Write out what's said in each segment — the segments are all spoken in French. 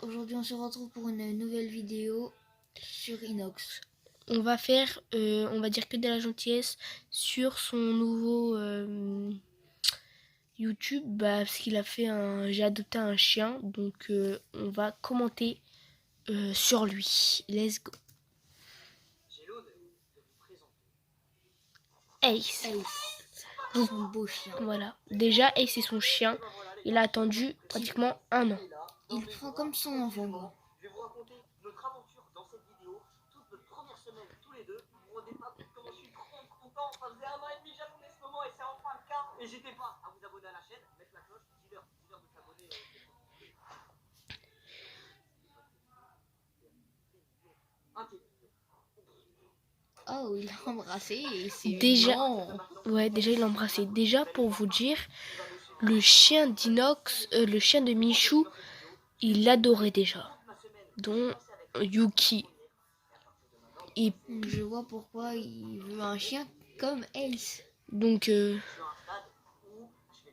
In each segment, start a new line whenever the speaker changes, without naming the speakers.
Aujourd'hui on se retrouve pour une nouvelle vidéo sur Inox.
On va faire, on va dire que de la gentillesse sur son nouveau YouTube, parce qu'il a fait j'ai adopté un chien, donc on va commenter sur lui. Let's go. Ace.
Donc, son beau chien.
Voilà. Déjà, Ace c'est son chien. Il a attendu pratiquement 1 an.
Il prend comme son enfant, quoi.
Je vais vous raconter notre aventure dans cette vidéo, toute notre première semaine tous les deux. Vous vous rendez pas compte comment je suis trop content. Ça faisait 1 an et demi que j'attendais ce moment et c'est enfin le cas. N'hésitez pas à vous abonner à la chaîne, mettre la cloche, dis-leur de s'abonner.
Oh, il l'a embrassé et c'est
Déjà,
mignon.
déjà il l'a embrassé. Déjà pour vous dire, le chien d'Inox, le chien de Michou, il l'adorait déjà. Dont Yuki. Et
je vois pourquoi il veut un chien comme Ace.
Donc
Je vais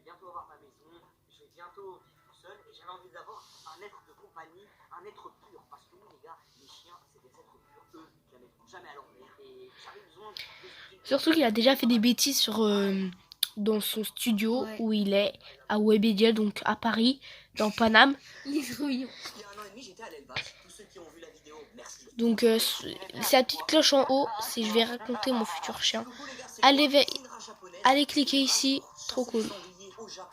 bientôt avoir ma maison, je vais bientôt vivre tout seul et j'avais envie d'avoir un être de compagnie, un être pur. Parce que oui les gars, les chiens c'est des êtres purs, eux, jamais à l'envers. Et j'avais besoin
surtout qu'il a déjà fait des bêtises dans son studio où il est à Webedia, donc à Paris, dans Paname.
Il est trop mignon.
Il y a 1 an et demi j'étais à l'élevage, tous ceux qui ont vu la vidéo, merci.
Donc c'est la petite cloche en haut, si je vais raconter mon futur chien. Allez cliquer ici, trop cool.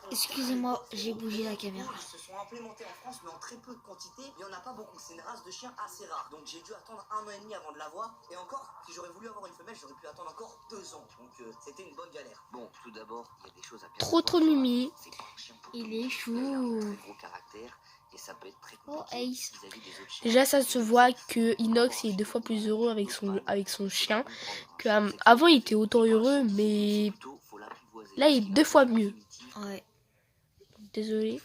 Excusez-moi, j'ai bougé la caméra.
Ils se sont implémentés en France, mais en très peu de quantité. Il n'y en a pas beaucoup. C'est une race de chien assez rare. Donc j'ai dû attendre 1 an et demi avant de l'avoir. Et encore, si j'aurais voulu avoir une femelle, j'aurais pu attendre encore 2 ans. Donc c'était une bonne galère. Bon, tout d'abord, il y a des choses à bien
Trop mimi.
Il est chou.
Très gros caractère. Et ça peut être très compliqué
Ace.
vis-à--vis des autres chiens.
Déjà ça se voit que Inox est 2 fois plus heureux avec son chien. Avant il était autant heureux, mais là il est 2 fois mieux.
Ouais.
Désolé,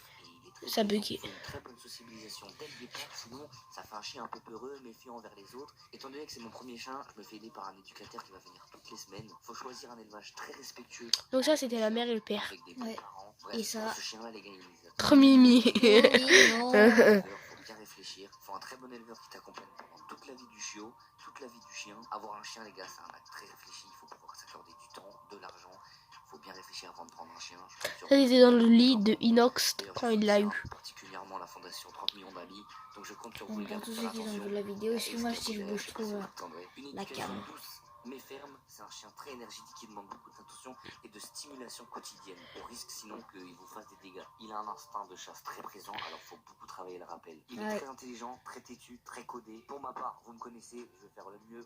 ça buguait.
Une très bonne sociabilisation dès le départ, sinon ça fait un chien un peu peureux, méfiant envers les autres. Étant donné que c'est mon premier chien, je me fais aider par un éducateur qui va venir toutes les semaines. Faut choisir un élevage très respectueux.
Donc ça c'était la mère et le père.
Avec des bons parents. Bref,
Et ça.
ce chien-là, les gars,
Trop mimi.
faut bien réfléchir. Faut un très bon éleveur qui t'accompagne pendant toute la vie du chiot, toute la vie du chien. Avoir un chien, les gars, c'est un acte très réfléchi. Il faut pouvoir s'accorder du temps, de l'argent. Faut bien réfléchir avant de prendre un chien.
Ça il était dans le lit de Inox quand il l'a eu.
Particulièrement la fondation 30 millions d'amis. Donc je compte sur vous.
Pour tous ceux qui ont vu la vidéo, excuse-moi si je bouge trop la cam.
Mais ferme, c'est un chien très énergétique qui demande beaucoup d'attention et de stimulation quotidienne, au risque sinon qu'il vous fasse des dégâts. Il a un instinct de chasse très présent, alors faut beaucoup travailler le rappel. Il est très intelligent, très têtu, très codé. Pour ma part, vous me connaissez, je vais faire le mieux.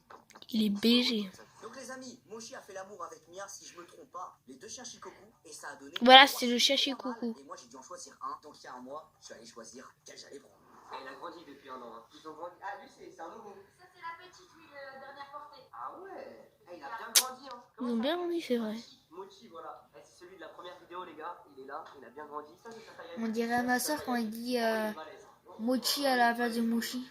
Il est BG.
Donc les amis, Mochi a fait l'amour avec Mia, si je me trompe pas, les 2 chiens Shikoku, et ça a donné...
Voilà, c'est le chien Shikoku.
Et moi j'ai dû en choisir un, donc il y a un mois, je suis allé choisir quel j'allais prendre. Et il a grandi depuis 1 an, hein. Ils ont grandi... Ah lui c'est un nouveau.
Ça c'est la petite, lui, la dernière portée.
Ah ouais. Il a bien grandi, hein.
Ils ont bien grandi, c'est vrai.
Mochi, voilà. C'est celui de la première vidéo, les gars. Il est là, il a bien grandi. Ça, c'est sa taille.
On dirait à ma soeur quand il dit Mochi à la place de Mochi.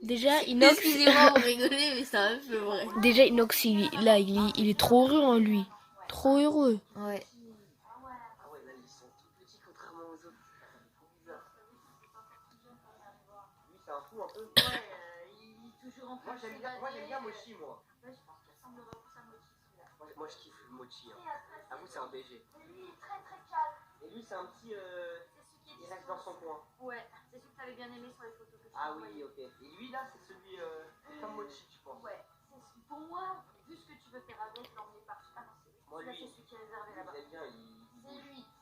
Déjà Inox.
Excusez-moi, vous rigolez, mais c'est un peu vrai.
Déjà Inox, il est trop heureux en lui. Trop heureux.
Ouais.
Ah ouais, là, ils sont tout petits contrairement aux autres. C'est trop bizarre. Lui, c'est un fou un peu.
Ouais, il est toujours en train de
Moi, j'aime bien Mochi, moi.
Ouais, je pense qu'il ressemblera plus à Mochi, celui-là.
Moi, je kiffe le Mochi. Hein. À vous, c'est un BG.
Mais lui, il est très très calme.
Et lui, c'est un petit...
C'est celui qui est
il reste dans son coin.
Ouais, c'est celui que t'avais bien aimé sur les photos que tu
Ah oui, ok. Et lui, là, c'est celui comme Mochi, je pense.
Ouais, pour moi, vu ce que tu veux faire avec, l'emmener partout. Ah non, c'est lui.
Moi,
Là,
lui,
c'est celui qui est réservé là-bas.
il aime bien,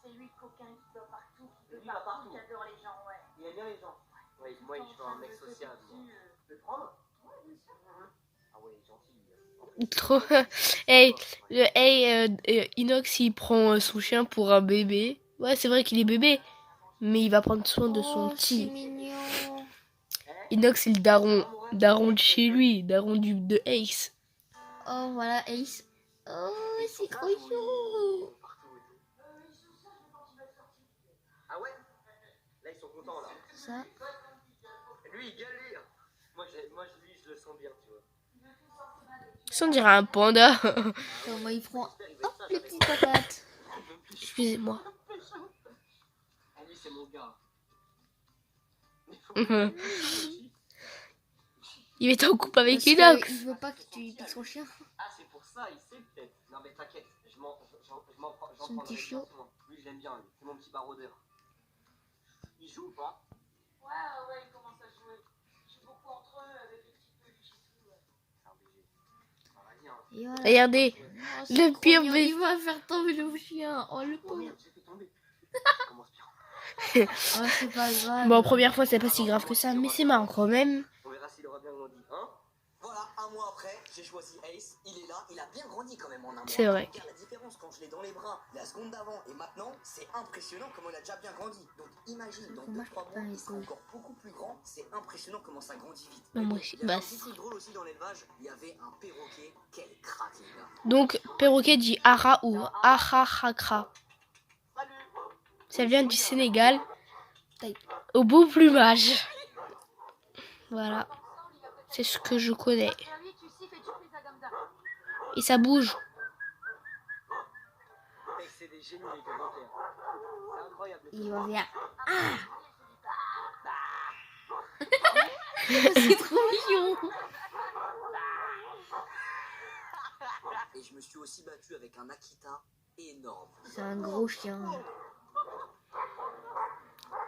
C'est lui, coquin, qui va partout, qui veut
il va partout.
qui adore les gens, ouais.
Il aime bien les gens. Ouais, moi, je suis un mec sociable. Je peux le prendre?
Ouais, bien sûr.
Ah ouais, il est gentil, lui.
Trop. Inox il prend son chien pour un bébé. Ouais, c'est vrai qu'il est bébé, mais il va prendre soin de son petit.
C'est mignon.
Inox c'est le daron de chez lui, daron de Ace.
Oh voilà Ace. Oh c'est trop chou.
Ah ouais? Là, ils sont contents, là.
Ça.
Lui, il galère. Moi, lui, je le sens bien, tu vois.
Ça on dirait un panda.
Comment il prend. Oh les petites patates.
Excusez-moi.
Lui,
c'est mon gars.
Il est en couple avec
Parce que
Inox.
il veut pas que tu lui piques son chien.
Ah, c'est pour ça, il sait peut-être. Non, mais t'inquiète, j'en
Son
prendrai
petit chiot.
soin. Lui, je l'aime bien, lui. C'est mon petit baroudeur. Il joue ou pas?
Ouais, il commence à jouer. Ils jouent beaucoup entre eux avec les petits peu du chisou.
C'est obligé. Ah, vas-y, hein.
Et voilà.
Regardez,
Oh, c'est
le
trop
pire
mignon.
bébé.
Il va faire tomber le chien. Oh le
Oh
pauvre.
merde, j'ai fait tomber. Ça commence bien.
Oh c'est pas grave.
Bon, première fois, c'est pas si grave que ça, mais c'est marrant quand même.
On verra s'il aura bien grandi, hein?
Voilà, un mois après, j'ai choisi Ace. Il est là, il a bien grandi quand même en un mois.
C'est vrai.
Regarde la différence quand je l'ai dans les bras, la seconde d'avant et maintenant, c'est impressionnant comment il a déjà bien grandi. Donc imagine, dans
Comment
2-3 mois,
je peux
il sera
pas
encore beaucoup plus grand. C'est impressionnant comment ça grandit vite.
Bah, moi aussi.
Il y avait
Bah,
un petit truc drôle aussi dans l'élevage, il y avait un perroquet. Quel crack les gars.
donc, perroquet dit ara ou ahahakra.
Salut!
Ça vient du Sénégal. Au beau plumage. Voilà. C'est ce que je connais.
Derrière lui, tu siffles et tu plies ta gomme d'art.
Et ça bouge.
Mec, c'est des génies, les commentaires. C'est incroyable.
Il va bien. C'est trop mignon.
Et je me suis aussi battu avec un Akita énorme.
C'est un gros chien.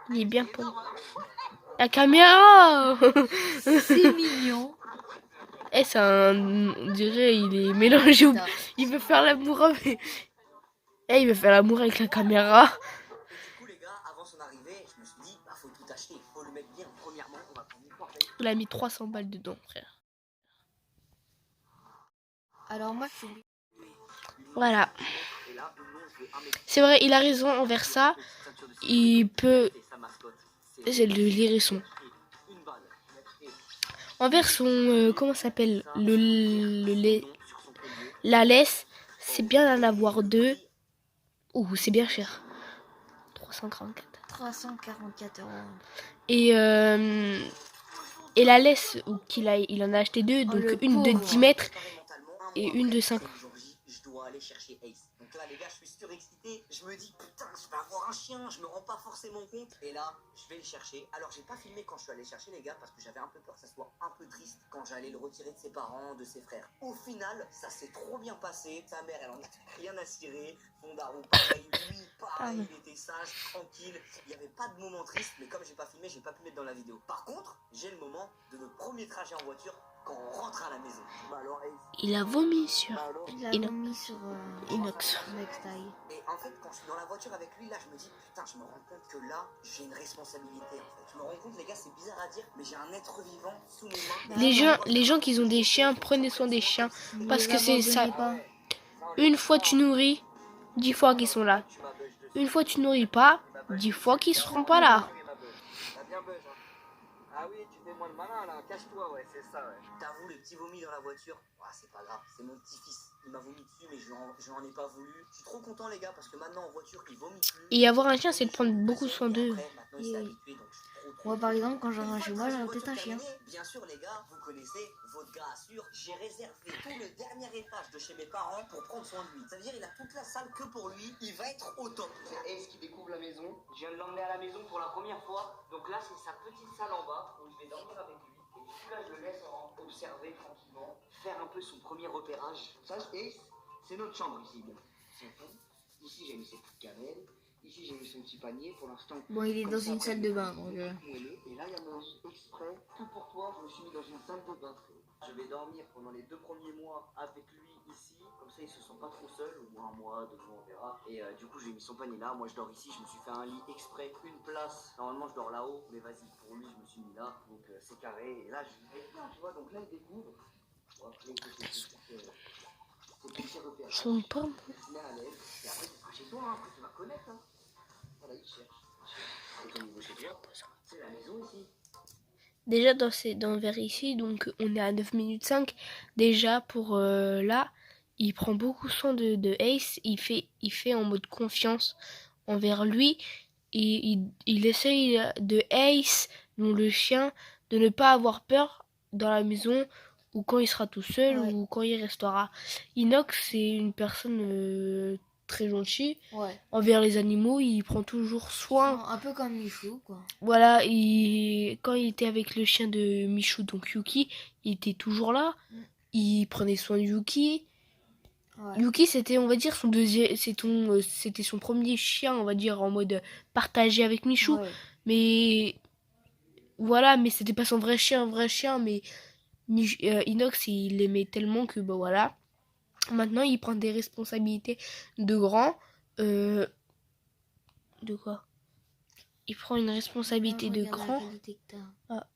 Il est bien pour la caméra.
C'est mignon.
Eh, c'est un... On dirait il est mélangé. Il veut faire l'amour avec... Eh, il veut faire l'amour avec la caméra.
Et du coup les gars, avant son arrivée, je me suis dit, bah faut tout acheter, faut le mettre bien. Premièrement, on va prendre une porte.
Il a mis 300 balles dedans, frère.
Alors moi je suis...
Voilà.
Et là, une longe de 1 mètre.
C'est vrai, il a raison envers ça. Il peut...
C'est sa mascotte.
C'est le l'hérisson.
Une balle. Et
Envers son... comment ça s'appelle lait.
sur son collier.
La laisse, c'est bien d'en avoir deux. Ouh, c'est bien cher. 344.
344 €.
Et la laisse, il en a acheté deux. Donc
le
une de
pauvre.
10 mètres.
Mentalement, un
Et
mois
une de
après,
5.
c'est le jour J, je dois aller chercher Ace. Donc là, les gars, je suis surexcité. Je me dis, putain, je vais avoir un chien. Je me rends pas forcément compte. Et là, je vais le chercher. Alors, j'ai pas filmé quand je suis allé chercher, les gars, parce que j'avais un peu peur que ça soit un peu triste quand j'allais le retirer de ses parents, de ses frères. Au final, ça s'est trop bien passé. Sa mère, elle en a rien à cirer. Son daron, pareil. Lui, pareil. Il était sage, tranquille. Il n'y avait pas de moment triste. Mais comme j'ai pas filmé, j'ai pas pu mettre dans la vidéo. Par contre, j'ai le moment de notre premier trajet en voiture quand on rentre à la maison. Bah alors, Ace.
Il a vomi sur...
Bah alors,
Il a
Inox.
mis sur
Inox.
Next Time.
et en fait, quand je suis dans la voiture avec lui, là, je me dis, putain, je me rends compte que là, j'ai une responsabilité, en fait. Je me rends compte, les gars, c'est bizarre à dire, mais j'ai un être vivant sous mes mains.
Les gens qui ont des chiens, prenez soin des chiens. Parce que c'est ça.
Pas.
Une fois tu nourris, 10 fois qu'ils sont là. Une fois tu nourris pas, 10 fois qu'ils seront pas là.
T'as bien buzz, hein. Ah oui, tu fais moins le malin, là. Cache-toi, ouais, c'est ça, ouais.
T'avoues, le petit vomi dans la voiture, c'est pas grave, c'est mon petit-fils. Il m'a vomi dessus, mais je lui en ai pas voulu. Je suis trop content, les gars, parce que maintenant, en voiture, il vomit plus.
Et avoir un chien, c'est de prendre beaucoup soin d'eux.
Après, maintenant, il s'est habitué, donc je suis trop
Moi par exemple quand je rentre chez moi j'aurais peut-être un chien.
Bien sûr, les gars, vous connaissez votre gars assure. J'ai réservé tout le dernier étage de chez mes parents pour prendre soin de lui. Ça veut dire il a toute la salle que pour lui. Il va être au top.
C'est Ace qui découvre la maison. Je viens de l'emmener à la maison pour la première fois. Donc là, c'est sa petite salle en bas où je vais dormir avec lui. Et du coup, là, je le laisse observer tranquillement, faire un peu son premier repérage. Ça, Ace, c'est notre chambre ici. Bon. Ici, j'ai mis ses petites gamelles. Ici, j'ai mis son petit panier. Pour l'instant,
Bon il est
comme
dans
ça,
une salle de bain donc.
Et là, il y a mon lit exprès. Tout pour toi, je me suis mis dans une salle de bain. Je vais dormir pendant les 2 premiers mois avec lui ici. Comme ça, il se sent pas trop seul. Au moins 1 mois, 2 mois, on verra. Et du coup, j'ai mis son panier là. Moi, je dors ici. Je me suis fait un lit exprès. Une place. Normalement, je dors là-haut. Mais vas-y, pour lui, je me suis mis là. Donc, c'est carré. Et là, je vais bien, tu vois. Donc là, il découvre. Bon, après, il faut que c'est petit repère.
Ils sont pas...
Il se met à l'aise. Et après, tu seras chez toi. Hein. Après, tu vas connaître. Hein. Voilà, il cherche. Et au niveau chez toi, c'est la maison ici.
Déjà vers ici, donc on est à 9 minutes 5. Déjà pour là, il prend beaucoup soin de Ace. Il fait en mode confiance envers lui. Et il essaye de Ace, donc le chien, de ne pas avoir peur dans la maison ou quand il sera tout seul
Ouais.
ou quand il restera. Inox, c'est une personne très gentil
Ouais.
envers les animaux. Il prend toujours soin.
Un peu comme Michou, quoi.
Voilà, quand il était avec le chien de Michou, donc Yuki, il était toujours là. Il prenait soin de Yuki.
Ouais.
Yuki, c'était, on va dire, c'était son premier chien, on va dire, en mode partagé avec Michou.
Ouais.
Mais voilà, mais c'était pas son vrai chien, mais Inox, il l'aimait tellement que, bah voilà. Maintenant, il prend des responsabilités de grand. De quoi? Il prend une responsabilité de grand.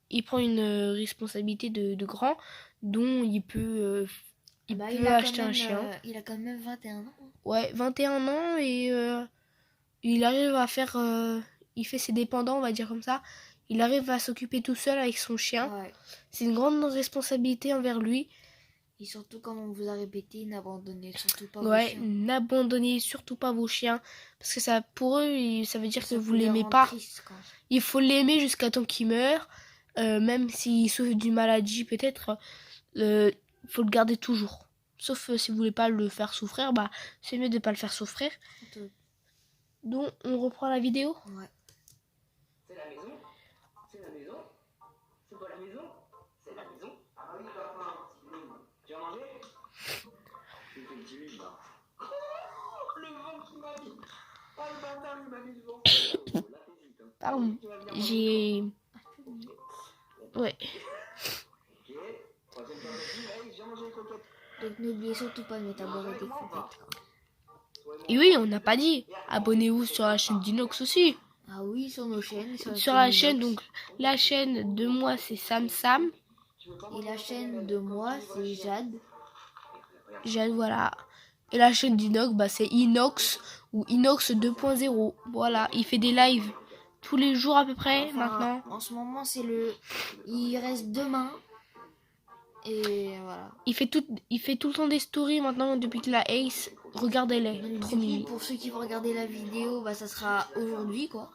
Il prend une responsabilité de grand dont il peut, il peut acheter un chien.
Il a quand même 21 ans.
Ouais, 21 ans et il arrive à faire... il fait ses dépendants, on va dire comme ça. Il arrive à s'occuper tout seul avec son chien.
Ouais.
C'est une grande responsabilité envers lui.
Et surtout, comme on vous a répété, n'abandonnez surtout pas
Ouais,
vos chiens.
n'abandonnez surtout pas vos chiens. Parce que ça, pour eux, ça veut dire que
Ça
vous
peut les
l'aimez
rendre
pas.
tristes, quoi.
Il faut l'aimer jusqu'à temps qu'il meure. Même s'il souffre d'une maladie, peut-être, il faut le garder toujours. Sauf si vous voulez pas le faire souffrir, bah c'est mieux de pas le faire souffrir. Donc, on reprend la vidéo.
Ouais.
C'est la maison? C'est la maison? C'est pas la maison? C'est la maison? Ah oui, papa. Tu as mangé? Tu fais le timide, là. Oh, le vent qui m'a mis. Oh, le bâtard, il m'a mis le vent. Là, t'hésites, hein.
Pardon,
Tu vas venir
j'ai... Ouais.
Ok. Troisième tentative. Allez, j'ai mangé les coquettes.
Donc n'oubliez surtout pas de mettre à boire des croquettes.
Et oui, on n'a pas dit. Abonnez-vous sur la chaîne d'Inox aussi.
Ah oui, sur nos chaînes.
Sur la chaîne,
Inox.
donc, la chaîne de moi, c'est Sam Sam.
Et la chaîne de moi, c'est Jade.
Jade, voilà. Et la chaîne d'Inox, bah, c'est Inox ou Inox 2.0. Voilà, il fait des lives tous les jours à peu près maintenant.
En ce moment, c'est il reste demain. Et voilà.
Il fait tout le temps des stories maintenant depuis qu'il a Ace. Regardez-les,
Donc,
trop
du coup,
mignon.
pour ceux qui vont regarder la vidéo, bah, ça sera aujourd'hui, quoi.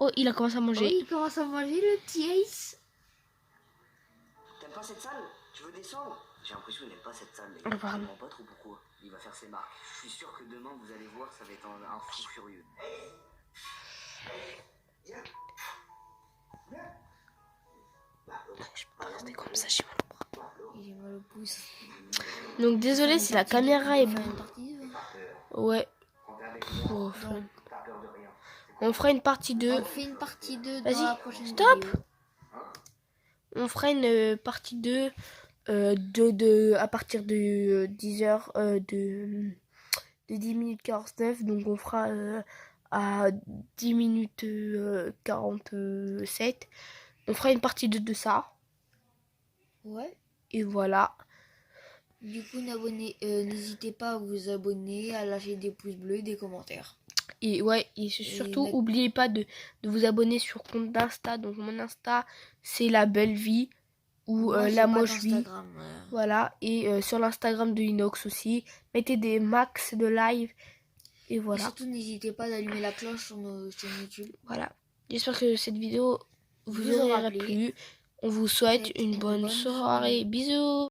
Oh, il a commencé à manger.
Oui, il commence à manger le petit Ace.
T'aimes pas cette salle? Tu veux descendre? J'ai l'impression qu'il n'aime pas cette salle.
Ah,
Je
pardon.
comprends pas trop pourquoi. Il va faire ses marques. Je suis sûr que demain, vous allez voir, ça va être un fou furieux.
C'est comme ça, j'ai mal au bras.
J'ai mal au pouce.
Donc désolé si la caméra est...
On va faire une partie deux.
Ouais. Oh, on fera une partie 2.
On fait une partie 2 dans
Vas-y,
la prochaine
stop.
vidéo.
On fera une partie 2 à partir de 10h de 10 minutes 49. Donc on fera à 10 minutes 47. On fera une partie 2 de ça.
Ouais.
Et voilà.
Du coup, n'hésitez pas à vous abonner, à lâcher des pouces bleus et des commentaires.
Et ouais, et surtout, n'oubliez pas de vous abonner sur compte d'Insta. Donc mon Insta, c'est La Belle Vie ou
Moi, j'ai
La
pas
Moche Vie.
d'Instagram,
Voilà, et sur l'Instagram de Inox aussi. Mettez des max de live. Et
Et
voilà.
surtout, n'hésitez pas d'allumer la cloche sur nos chaînes YouTube.
Voilà. J'espère que cette vidéo vous
Vous aura
aura
plu.
plu. On vous souhaite une bonne soirée. Bisous.